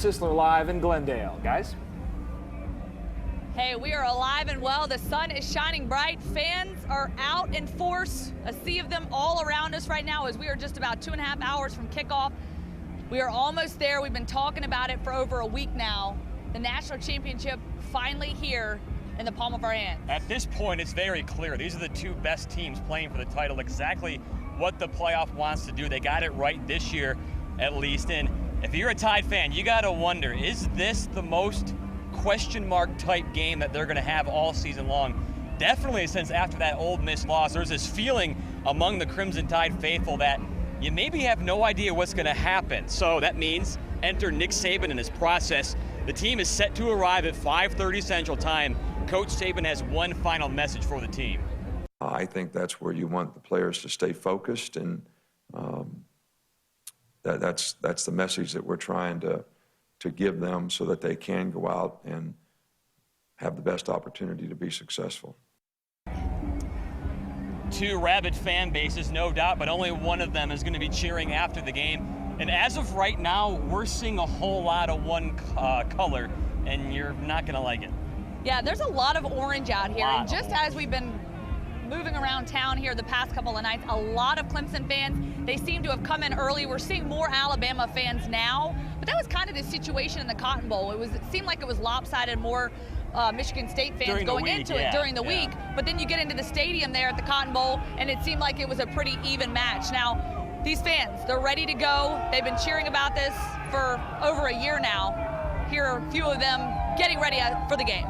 Sisler live in Glendale. Guys? Hey, we are alive and well. The sun is shining bright. Fans are out in force. A sea of them all around us right now as we are just about 2.5 hours from kickoff. We are almost there. We've been talking about it for over a week now. The national championship finally here in the palm of our hands. At this point, it's very clear. These are the two best teams playing for the title, exactly what the playoff wants to do. They got it right this year, at least. And if you're a Tide fan, you got to wonder, is this the most question mark type game that they're going to have all season long? Definitely, since after that Ole Miss loss, there's this feeling among the Crimson Tide faithful that you maybe have no idea what's going to happen. So that means enter Nick Saban in his process. The team is set to arrive at 5:30 Central Time. Coach Saban has one final message for the team. I think that's where you want the players to stay focused, and that's the message that we're trying to give them so that they can go out and have the best opportunity to be successful. Two rabid fan bases, no doubt, but only one of them is going to be cheering after the game. And as of right now, we're seeing a whole lot of one color, and you're not going to like it. Yeah, there's a lot of orange out here, and just as we've been moving around town here the past couple of nights, a lot of Clemson fans, they seem to have come in early. We're seeing more Alabama fans now, but that was kind of the situation in the Cotton Bowl. It seemed like it was lopsided, more Michigan State fans going into it during the week, but then you get into the stadium there at the Cotton Bowl, and it seemed like it was a pretty even match. Now, these fans, they're ready to go. They've been cheering about this for over a year now. Here are a few of them getting ready for the game.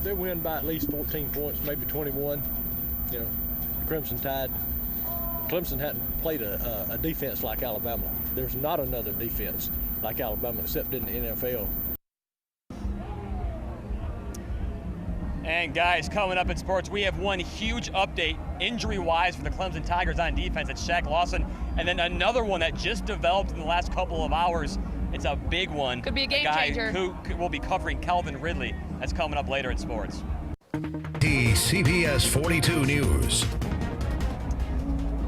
They win by at least 14 points, maybe 21. You know, Crimson Tide. Clemson hadn't played a defense like Alabama. There's not another defense like Alabama except in the NFL. And guys, coming up in sports, we have one huge update injury-wise for the Clemson Tigers on defense. It's Shaq Lawson, and then another one that just developed in the last couple of hours. It's a big one. Could be a game changer. Who will be covering Calvin Ridley. That's coming up later in sports. CBS 42 News.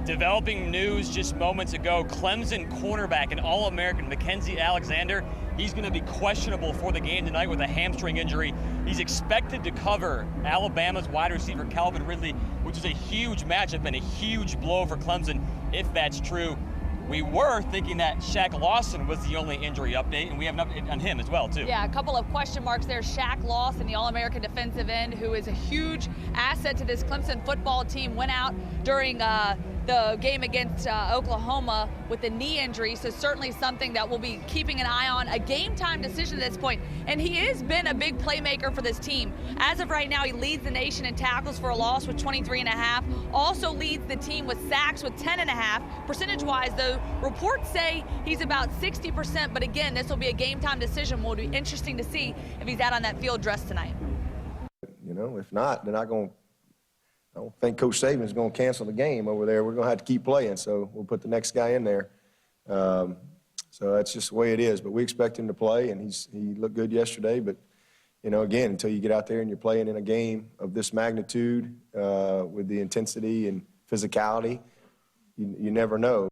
Developing news just moments ago, Clemson cornerback and All-American Mackenzie Alexander, he's going to be questionable for the game tonight with a hamstring injury. He's expected to cover Alabama's wide receiver Calvin Ridley, which is a huge matchup and a huge blow for Clemson if that's true. We were thinking that Shaq Lawson was the only injury update, and we have an update on him as well, too. Yeah, a couple of question marks there. Shaq Lawson, the All-American defensive end, who is a huge asset to this Clemson football team, went out during the game against Oklahoma with a knee injury, so certainly something that we'll be keeping an eye on. A game-time decision at this point, and he has been a big playmaker for this team. As of right now, he leads the nation in tackles for a loss with 23.5, also leads the team with sacks with 10.5. Percentage-wise, though, reports say he's about 60%, but again, this will be a game-time decision. Will be interesting to see if he's out on that field dressed tonight. You know, if not, then I don't think Coach Saban's going to cancel the game over there. We're going to have to keep playing, so we'll put the next guy in there. So that's just the way it is. But we expect him to play, and he looked good yesterday. But, you know, again, until you get out there and you're playing in a game of this magnitude with the intensity and physicality, you never know.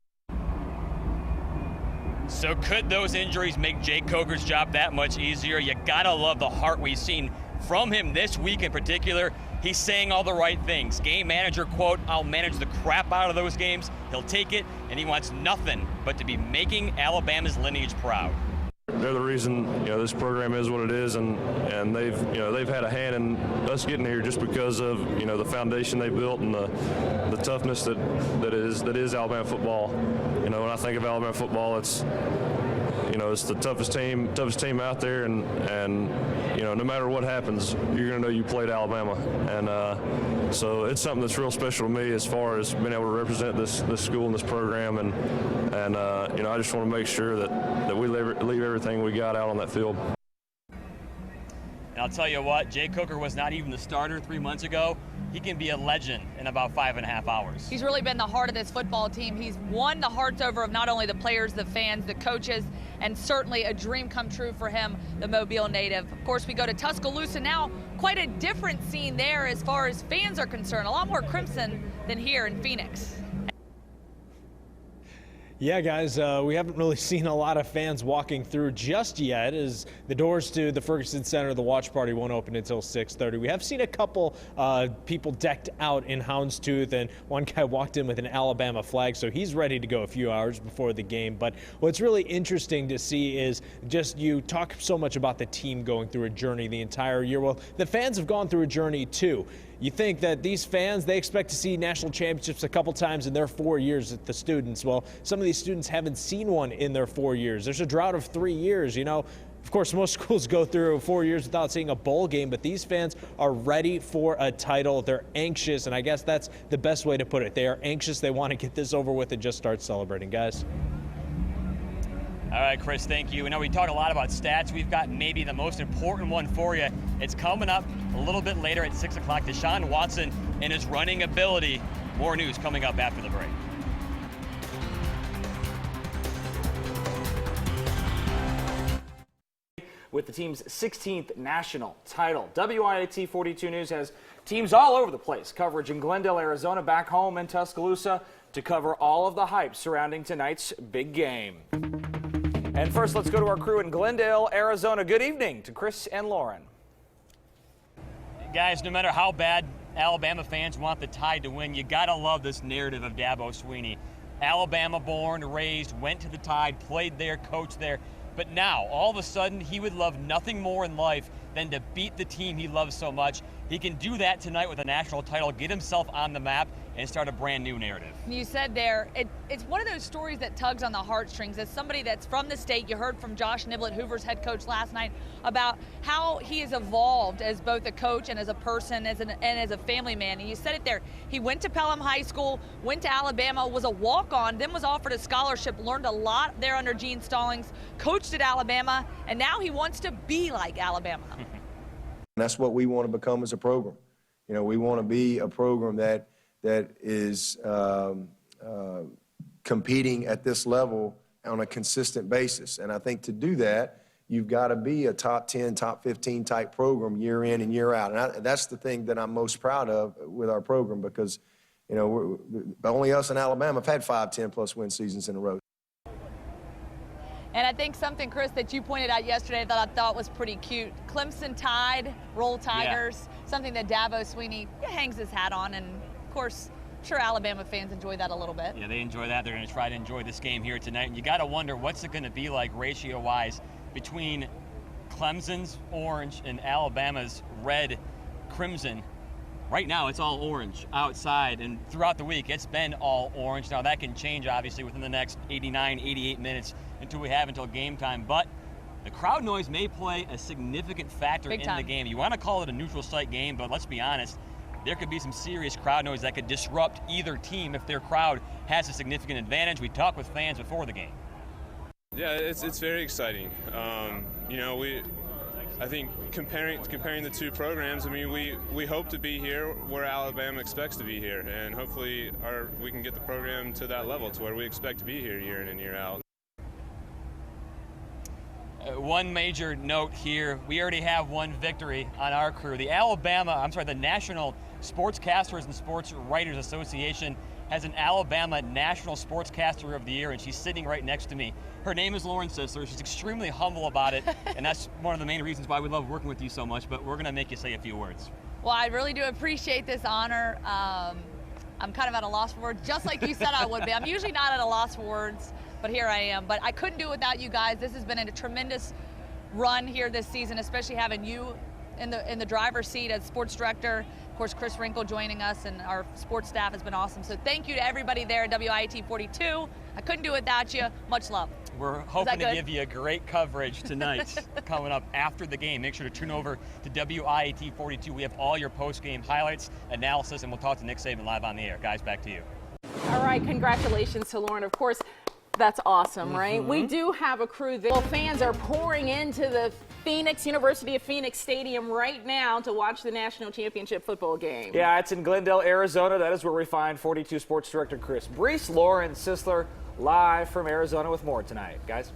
So could those injuries make Jake Coker's job that much easier? You got to love the heart we've seen from him this week in particular. He's saying all the right things. Game manager quote, "I'll manage the crap out of those games." He'll take it, and he wants nothing but to be making Alabama's lineage proud. They're the reason, you know, this program is what it is, and they've had a hand in us getting here just because of, you know, the foundation they built and the toughness that is Alabama football. You know, when I think of Alabama football, it's, you know, it's the toughest team out there, and you know, no matter what happens, you're going to know you played Alabama, and so it's something that's real special to me as far as being able to represent this school and this program, and you know, I just want to make sure that we leave everything we got out on that field. And I'll tell you what, Jake Coker was not even the starter 3 months ago. He can be a legend in about 5.5 hours. He's really been the heart of this football team. He's won the hearts over of not only the players, the fans, the coaches, and certainly a dream come true for him, the Mobile native. Of course, we go to Tuscaloosa now. Quite a different scene there as far as fans are concerned. A lot more Crimson than here in Phoenix. Yeah, guys, we haven't really seen a lot of fans walking through just yet, as the doors to the Ferguson Center, the watch party, won't open until 6:30. We have seen a couple people decked out in houndstooth, and one guy walked in with an Alabama flag, so he's ready to go a few hours before the game. But what's really interesting to see is just you talk so much about the team going through a journey the entire year. Well, the fans have gone through a journey too. You think that these fans, they expect to see national championships a couple times in their 4 years at the students. Well, some of these students haven't seen one in their 4 years. There's a drought of 3 years, you know. Of course, most schools go through 4 years without seeing a bowl game, but these fans are ready for a title. They're anxious, and I guess that's the best way to put it. They are anxious. They want to get this over with and just start celebrating, guys. All right, Chris, thank you. We know we talk a lot about stats. We've got maybe the most important one for you. It's coming up a little bit later at 6 o'clock. Deshaun Watson and his running ability. More news coming up after the break. With the team's 16th national title. WIAT 42 News has teams all over the place. Coverage in Glendale, Arizona, back home in Tuscaloosa to cover all of the hype surrounding tonight's big game. And first, let's go to our crew in Glendale, Arizona. Good evening to Chris and Lauren. Guys, no matter how bad Alabama fans want the Tide to win, you gotta love this narrative of Dabo Swinney. Alabama born, raised, went to the Tide, played there, coached there. But now, all of a sudden, he would love nothing more in life than to beat the team he loves so much. He can do that tonight with a national title, get himself on the map, and start a brand new narrative. You said there, it's one of those stories that tugs on the heartstrings. As somebody that's from the state, you heard from Josh Niblett, Hoover's head coach last night, about how he has evolved as both a coach and as a person and as a family man. And you said it there. He went to Pelham High School, went to Alabama, was a walk-on, then was offered a scholarship, learned a lot there under Gene Stallings, coached at Alabama, and now he wants to be like Alabama. That's what we want to become as a program. You know, we want to be a program that is competing at this level on a consistent basis. And I think to do that, you've got to be a top 10, top 15 type program year in and year out. And that's the thing that I'm most proud of with our program, because, you know, only us in Alabama have had 5 10-plus win seasons in a row. And I think something, Chris, that you pointed out yesterday that I thought was pretty cute. Clemson Tide, Roll Tigers, something that Dabo Swinney hangs his hat on. And, of course, I'm sure Alabama fans enjoy that a little bit. Yeah, they enjoy that. They're going to try to enjoy this game here tonight. And you got to wonder, what's it going to be like ratio-wise between Clemson's orange and Alabama's red crimson. Right now, it's all orange outside, and throughout the week, it's been all orange. Now, that can change, obviously, within the next 89, 88 minutes until game time, but the crowd noise may play a significant factor in the game. You want to call it a neutral site game, but let's be honest, there could be some serious crowd noise that could disrupt either team if their crowd has a significant advantage. We talked with fans before the game. Yeah, it's very exciting. You know, I think comparing the two programs, I mean, we hope to be here where Alabama expects to be here, and hopefully we can get the program to that level, to where we expect to be here year in and year out. One major note here, we already have one victory on our crew. The National Sportscasters and Sports Writers Association has an Alabama National Sportscaster of the Year, and she's sitting right next to me. Her name is Lauren Sisler. She's extremely humble about it, and that's one of the main reasons why we love working with you so much, but we're going to make you say a few words. Well, I really do appreciate this honor. I'm kind of at a loss for words, just like you said I would be. I'm usually not at a loss for words, but here I am. But I couldn't do it without you guys. This has been a tremendous run here this season, especially having you in the driver's seat as sports director. Of course, Chris Wrinkle joining us, and our sports staff has been awesome. So thank you to everybody there at WIAT 42. I couldn't do it without you. Much love. We're hoping to give you a great coverage tonight coming up after the game. Make sure to tune over to WIAT 42. We have all your post-game highlights, analysis, and we'll talk to Nick Saban live on the air. Guys, back to you. All right, congratulations to Lauren. Of course, that's awesome, right? We do have a crew there. Well, fans are pouring into the University of Phoenix Stadium right now to watch the national championship football game. Yeah, it's in Glendale, Arizona. That is where we find 42 Sports Director Chris Brees. Lauren Sisler live from Arizona with more tonight. Guys.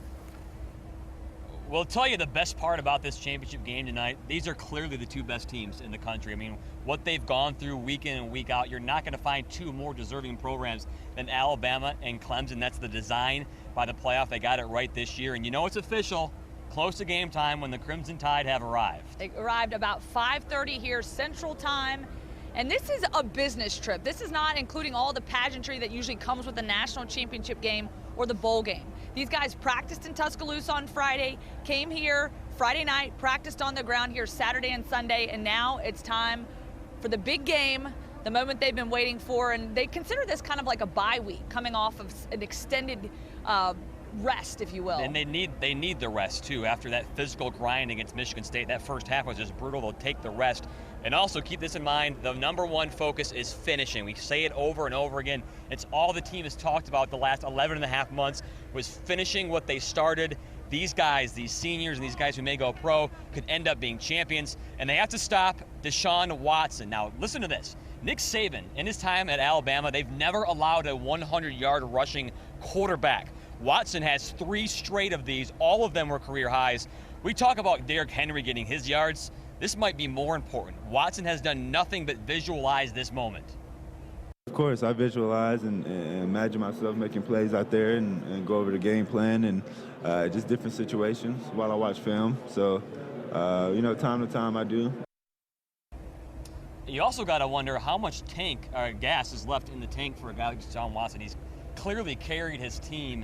Well, I'll tell you the best part about this championship game tonight. These are clearly the two best teams in the country. I mean, what they've gone through week in and week out, you're not going to find two more deserving programs than Alabama and Clemson. That's the design by the playoff. They got it right this year. And you know it's official. Close to game time when the Crimson Tide have arrived. They arrived about 5:30 here Central Time. And this is a business trip. This is not including all the pageantry that usually comes with the national championship game or the bowl game. These guys practiced in Tuscaloosa on Friday, came here Friday night, practiced on the ground here Saturday and Sunday, and now it's time for the big game, the moment they've been waiting for. And they consider this kind of like a bye week, coming off of an extended rest, if you will. And they need the rest too. After that physical grind against Michigan State, that first half was just brutal. They'll take the rest. And also keep this in mind, the number one focus is finishing. We say it over and over again. It's all the team has talked about the last 11 and a half months was finishing what they started. These guys, these seniors, and these guys who may go pro could end up being champions. And they have to stop Deshaun Watson. Now, listen to this. Nick Saban, in his time at Alabama, they've never allowed a 100-yard rushing quarterback. Watson has 3 straight of these. All of them were career highs. We talk about Derrick Henry getting his yards. This might be more important. Watson has done nothing but visualize this moment. Of course, I visualize and imagine myself making plays out there and go over the game plan and just different situations while I watch film. So, time to time I do. You also got to wonder how much gas is left in the tank for a guy like Deshaun Watson. He's clearly carried his team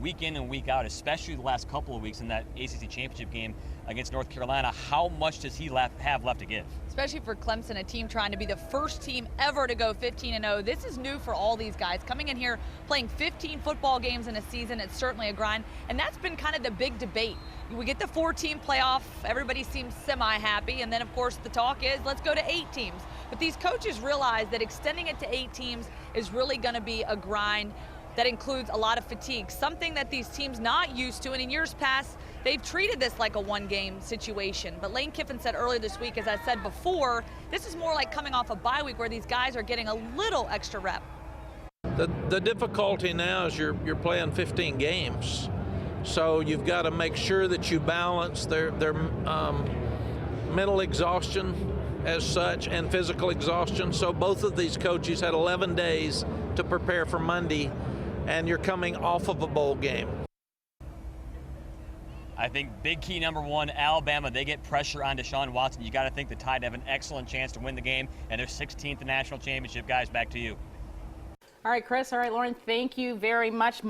week in and week out, especially the last couple of weeks in that ACC championship game against North Carolina. How much does he have left to give? Especially for Clemson, a team trying to be the first team ever to go 15-0. This is new for all these guys. Coming in here, playing 15 football games in a season, it's certainly a grind. And that's been kind of the big debate. We get the 4-team playoff, everybody seems semi-happy, and then of course the talk is let's go to 8 teams. But these coaches realize that extending it to 8 teams is really going to be a grind that includes a lot of fatigue, something that these teams not used to. And in years past, they've treated this like a one-game situation. But Lane Kiffin said earlier this week, as I said before, this is more like coming off a bye week where these guys are getting a little extra rep. The difficulty now is you're playing 15 games. So you've got to make sure that you balance their mental exhaustion as such and physical exhaustion. So both of these coaches had 11 days to prepare for Monday, and you're coming off of a bowl game. I think big key number 1, Alabama, they get pressure on Deshaun Watson. You got to think the Tide have an excellent chance to win the game and their 16th national championship. Guys, back to you. All right, Chris. All right, Lauren, thank you very much.